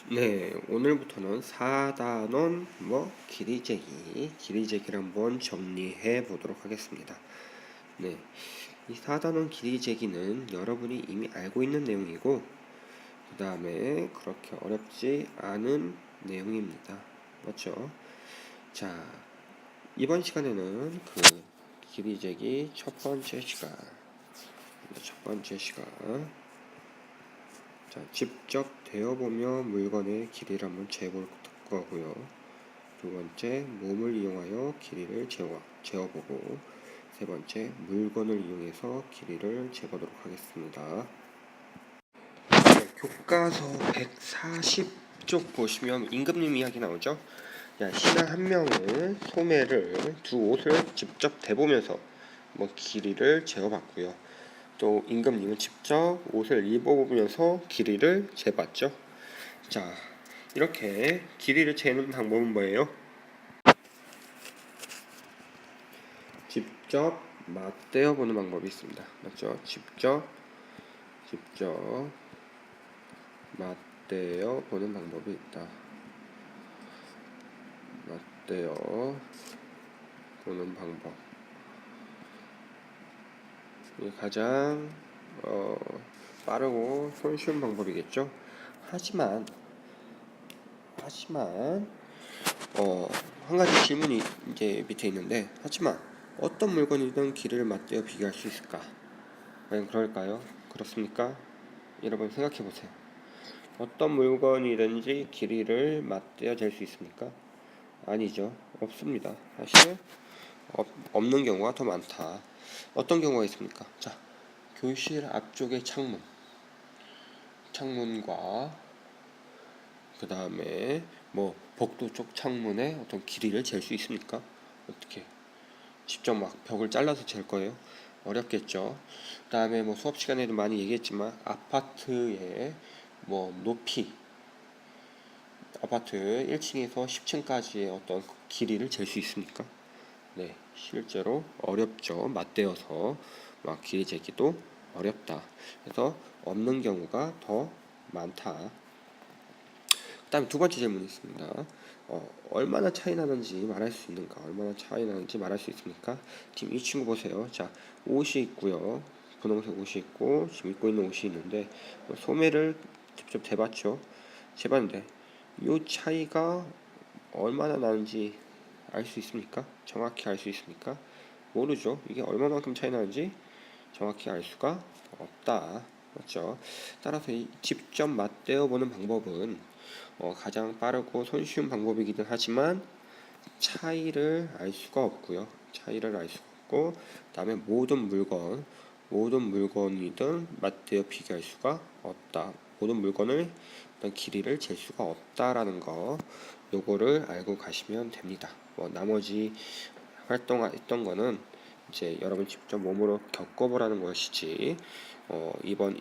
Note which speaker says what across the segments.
Speaker 1: 네, 오늘부터는 4단원 길이재기를 한번 정리해 보도록 하겠습니다. 네, 이 4단원 길이재기는 여러분이 이미 알고 있는 내용이고 그 다음에 그렇게 어렵지 않은 내용입니다. 맞죠? 자, 이번 시간에는 그 길이재기 첫 번째 시간 자, 직접 대어보며 물건의 길이를 한번 재볼 거고요. 두 번째, 몸을 이용하여 길이를 재어보고, 세 번째, 물건을 이용해서 길이를 재보도록 하겠습니다. 네, 교과서 140쪽 보시면 임금님 이야기 나오죠? 야, 신하 한 명을 소매를 두 옷을 직접 대보면서 길이를 재어봤고요. 또 임금님은 직접 옷을 입어보면서 길이를 재봤죠. 자, 이렇게 길이를 재는 방법은 뭐예요? 직접 맞대어 보는 방법이 있습니다. 맞죠? 직접 맞대어 보는 방법이 있다. 맞대어 보는 방법. 이게 가장 빠르고 손쉬운 방법이겠죠. 하지만 한 가지 질문이 이제 밑에 있는데, 하지만 어떤 물건이든 길이를 맞대어 비교할 수 있을까? 과연 그럴까요? 그렇습니까? 여러분 생각해 보세요. 어떤 물건이든지 길이를 맞대어 잴 수 있습니까? 아니죠. 없습니다. 사실 없는 경우가 더 많다. 어떤 경우가 있습니까? 자, 교실 앞쪽의 창문과 그 다음에 복도 쪽 창문의 어떤 길이를 잴 수 있습니까? 어떻게? 직접 벽을 잘라서 잴 거예요? 어렵겠죠. 그 다음에 수업 시간에도 많이 얘기했지만 아파트의 높이, 아파트 1층에서 10층까지의 어떤 길이를 잴 수 있습니까? 네, 실제로 어렵죠. 맞대어서 길이 재기도 어렵다. 그래서 없는 경우가 더 많다. 그 다음에 두 번째 질문이 있습니다. 얼마나 차이 나는지 말할 수 있는가? 얼마나 차이 나는지 말할 수 있습니까? 지금 이 친구 보세요. 자, 옷이 있고요. 분홍색 옷이 있고 지금 입고 있는 옷이 있는데 소매를 직접 재봤는데 이 차이가 얼마나 나는지 알 수 있습니까? 정확히 알 수 있습니까? 모르죠. 이게 얼마만큼 차이 나는지 정확히 알 수가 없다. 맞죠? 따라서 이 직접 맞대어 보는 방법은 가장 빠르고 손쉬운 방법이기는 하지만 차이를 알 수가 없고요. 그 다음에 모든 물건이든 맞대어 비교할 수가 없다. 모든 물건을 어떤 길이를 잴 수가 없다라는 거, 요거를 알고 가시면 됩니다. 나머지 활동했던 거는 이제 여러분 직접 몸으로 겪어보라는 것이지, 이번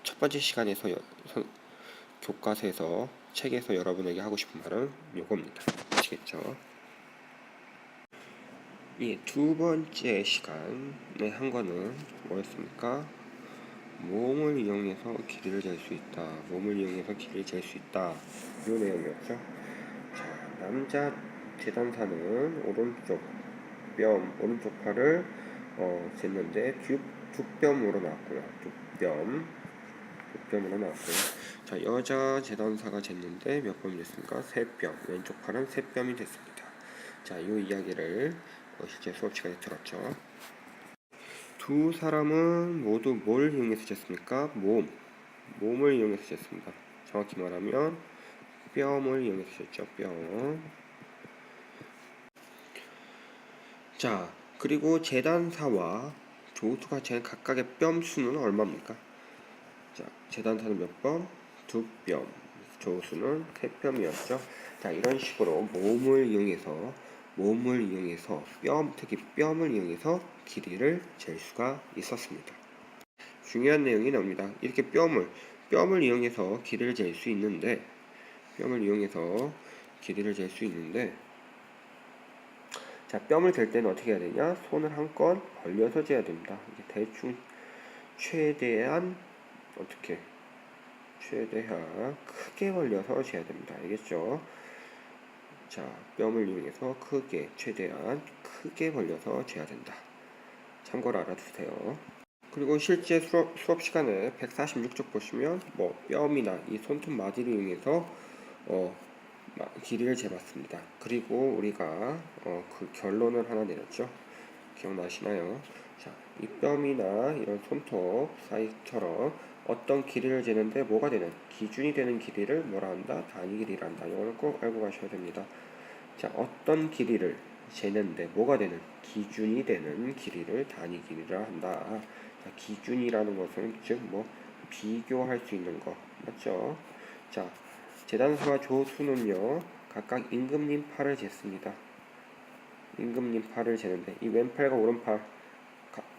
Speaker 1: 첫 번째 시간에서 교과서에서 책에서 여러분에게 하고 싶은 말은 요겁니다. 아시겠죠? 이 두 번째 시간에 한 거는 뭐였습니까? 몸을 이용해서 길이를 잴 수 있다. 이 내용이었죠. 자, 남자 재단사는 오른쪽 팔을 쟀는데 두 뼘으로 나왔고요. 두 뼘으로 나왔고요. 자, 여자 재단사가 쟀는데 몇 뼘이 됐습니까? 3뼘. 왼쪽 팔은 3뼘이 됐습니다. 자, 이 이야기를 실제 수업 시간에 들었죠. 두 사람은 모두 뭘 이용해서 쟀습니까? 몸을 이용해서 쟀습니다. 정확히 말하면 뼘을 이용해서 쟀죠. 뼘. 자, 그리고 재단사와 조수가 잰 각각의 뼘 수는 얼마입니까? 자, 재단사는 몇 뼘? 2뼘. 조수는 3뼘이었죠. 자, 이런 식으로 몸을 이용해서 특히 뼘을 이용해서 길이를 잴 수가 있었습니다. 중요한 내용이 나옵니다. 이렇게 뼘을 이용해서 길이를 잴 수 있는데, 자, 뼘을 잴 때는 어떻게 해야 되냐? 손을 한껏 벌려서 재야 됩니다. 이게 대충 최대한 최대한 크게 벌려서 재야 됩니다. 알겠죠? 자, 뼘을 이용해서 최대한 크게 벌려서 재야 된다. 참고로 알아두세요. 그리고 실제 수업 시간에 146쪽 보시면 뭐 뼘이나 이 손톱 마디를 이용해서 길이를 재봤습니다. 그리고 우리가 그 결론을 하나 내렸죠. 기억나시나요? 자, 이 뼘이나 이런 손톱 사이처럼 어떤 길이를 재는데 뭐가 되는 기준이 되는 길이를 뭐라 한다? 단위 길이라 한다. 이걸 꼭 알고 가셔야 됩니다. 자, 어떤 길이를 재는데 뭐가 되는 기준이 되는 길이를 단위 길이라 한다. 자, 기준이라는 것은 즉 뭐 비교할 수 있는 거 맞죠? 자, 재단사와 조수는요 각각 임금님 팔을 쟀습니다. 임금님 팔을 재는데 이 왼팔과 오른팔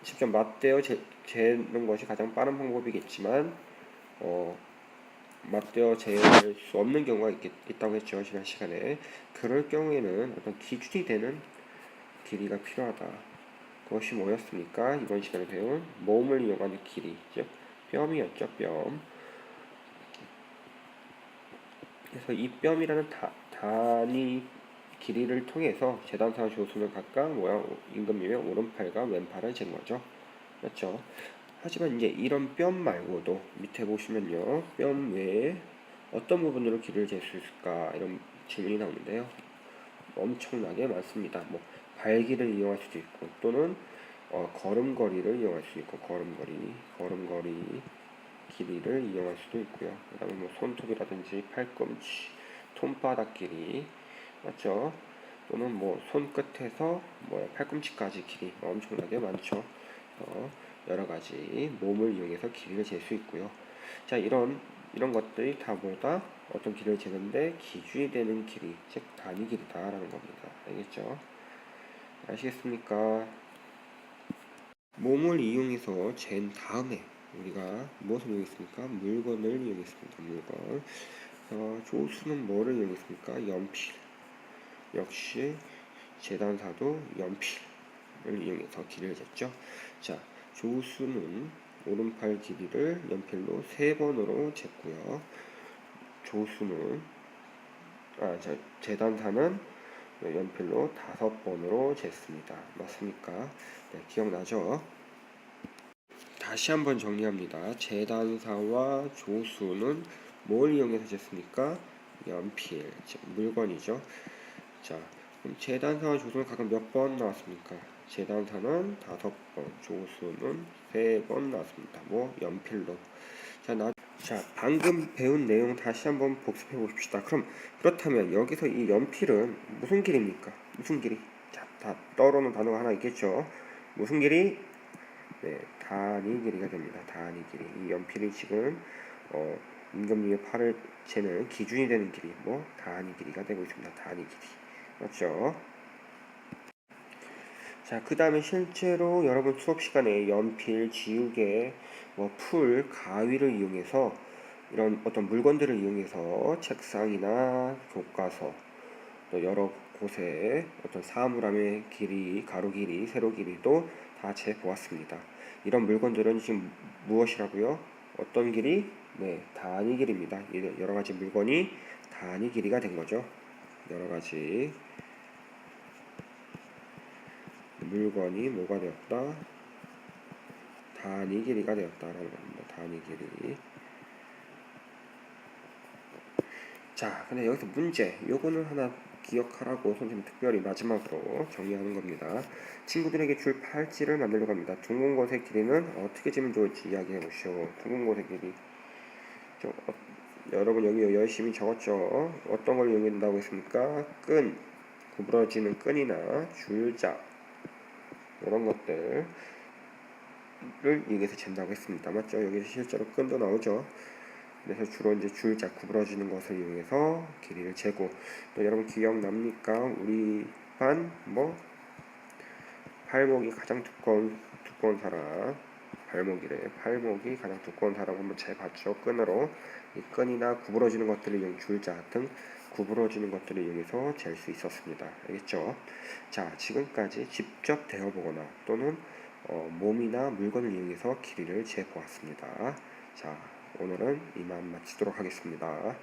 Speaker 1: 직접 맞대어 재는 것이 가장 빠른 방법이겠지만 맞대어 잴 수 없는 경우가 있다고 했죠. 지난 시간에. 그럴 경우에는 어떤 기준이 되는 길이가 필요하다. 그것이 뭐였습니까? 이번 시간에 배운 몸을 이용하는 길이, 즉 뼘이었죠. 뼘. 그래서 이 뼘이라는 단위 길이를 통해서 재단사와 조수는 각각 임금님의 오른팔과 왼팔을 잰 거죠. 맞죠? 하지만 이제 이런 뼘 말고도 밑에 보시면요, 뼘 외에 어떤 부분으로 길이를 잴 수 있을까 이런 질문이 나오는데요. 엄청나게 많습니다. 뭐 발길을 이용할 수도 있고 또는 걸음걸이를 이용할 수 있고 걸음걸이 길이를 이용할 수도 있고요. 그다음에 뭐 손톱이라든지 팔꿈치, 손바닥 길이 맞죠? 또는 뭐 손끝에서 뭐 팔꿈치까지 길이 엄청나게 많죠. 여러 가지 몸을 이용해서 길이를 잴 수 있고요. 자, 이런 것들이 다 뭐다? 어떤 길이를 재는데 기준이 되는 길이, 즉 단위 길이다라는 겁니다. 알겠죠? 아시겠습니까? 몸을 이용해서 잰 다음에 우리가 무엇을 이용했습니까? 물건을 이용했습니다. 물건. 조수는 뭐를 이용했습니까? 연필. 역시 재단사도 연필을 이용해서 길이를 쟀죠. 자, 조수는 오른팔 길이를 연필로 3번으로 쟀고요. 재단사는 연필로 5번으로 쟀습니다. 맞습니까? 네, 기억나죠? 다시 한번 정리합니다. 재단사와 조수는 뭘 이용해서 쟀습니까? 연필, 즉 물건이죠. 자, 그럼 재단사와 조수는 각각 몇 번 나왔습니까? 재단사는 5번, 조수는 3번 나왔습니다. 뭐 연필로. 자, 방금 배운 내용 다시 한번 복습해 봅시다. 그렇다면 여기서 이 연필은 무슨 길입니까? 무슨 길이? 자, 다 떠오르는 단어가 하나 있겠죠. 무슨 길이? 네, 단위 길이가 됩니다. 단위 길이. 이 연필이 지금 임금님의 팔을 재는 기준이 되는 길이 뭐 단위 길이가 되고 있습니다. 단위 길이. 맞죠? 자, 그 다음에 실제로 여러분 수업 시간에 연필, 지우개, 뭐 풀, 가위를 이용해서 이런 어떤 물건들을 이용해서 책상이나 교과서 또 여러 곳에 어떤 사물함의 길이, 가로 길이, 세로 길이도 다 재보았습니다. 이런 물건들은 지금 무엇이라고요? 어떤 길이? 네, 단위 길이입니다. 여러 가지 물건이 단위 길이가 된 거죠. 여러 가지 물건이 뭐가 되었다? 단위 길이가 되었다라는 겁니다. 단위 길이. 자, 근데 여기서 문제, 요거는 하나 기억하라고 선생님이 특별히 마지막으로 정리하는 겁니다. 친구들에게 줄 팔찌를 만들려고 합니다. 둥근 것의 길이는 어떻게 재면 좋을지 이야기해 보시오. 둥근 것의 길이. 여러분 여기 열심히 적었죠. 어떤 걸 이용한다고 했습니까? 끈, 구부러지는 끈이나 줄자 이런 것들을 이용해서 잰다고 했습니다. 맞죠? 여기서 실제로 끈도 나오죠. 그래서 주로 이제 줄자 구부러지는 것을 이용해서 길이를 재고, 또 여러분 기억납니까? 우리 반 뭐 팔목이 가장 두꺼운 사람, 팔목이 가장 두꺼운 사람 한번 재봤죠. 끈으로 이 끈이나 구부러지는 것들을 이용 줄자 등 구부러지는 것들을 이용해서 잴 수 있었습니다. 알겠죠? 자, 지금까지 직접 대어보거나 또는 몸이나 물건을 이용해서 길이를 재보았습니다. 자, 오늘은 이만 마치도록 하겠습니다.